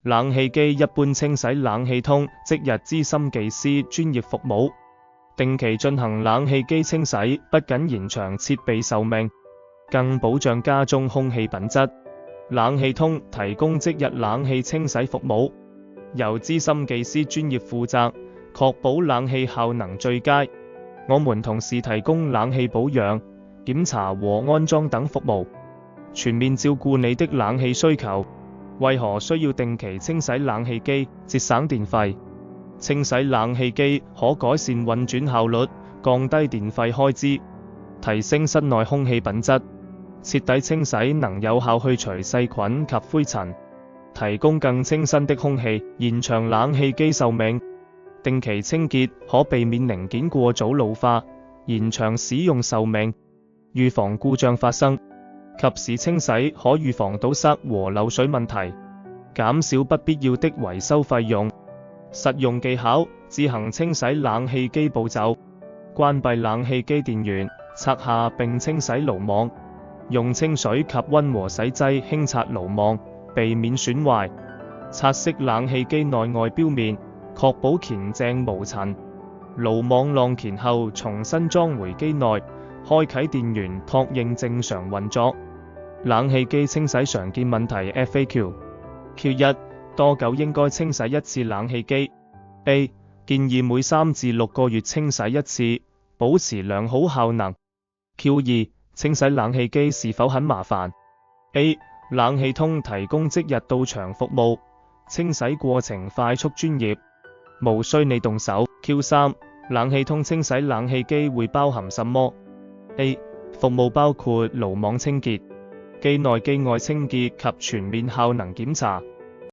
冷氣機一般清洗冷氣通即日資深技師專業服務，定期進行冷氣機清洗，不僅延長設備壽命，更保障家中空氣品質。冷氣通提供即日冷氣清洗服務，由資深技師專業負責，確保冷氣效能最佳。我們同時提供冷氣保養、檢查和安裝等服務，全面照顧你的冷氣需求。為何需要定期清洗冷氣機？節省電費。清洗冷氣機可改善運轉效率，降低電費開支，提升室內空氣品質。徹底清洗能有效去除細菌及灰塵，提供更清新的空氣，延長冷氣機壽命。定期清潔可避免零件過早老化，延長使用壽命，預防故障發生。及時清洗可預防堵塞和漏水問題，減少不必要的維修費用。實用技巧：自行清洗冷氣機步驟：關閉冷氣機電源，拆下並清洗爐網，用清水及溫和洗劑輕擦爐網，避免損壞。擦拭冷氣機內外錶面，確保乾淨無塵。爐網晾乾後重新裝回機內，開啟電源，確認正常運作。冷氣機清洗常見問題 FAQ。 Q1 多久應該清洗一次冷氣機？ A 建議每3至6個月清洗一次，保持良好效能。Q2 清洗冷氣機是否很麻煩？ A 冷氣通提供即日到場服務，清洗過程快速專業，無需你動手。Q3 冷氣通清洗冷氣機會包含什麼？ A 服務包括爐網清潔、機內機外清潔及全面效能檢查。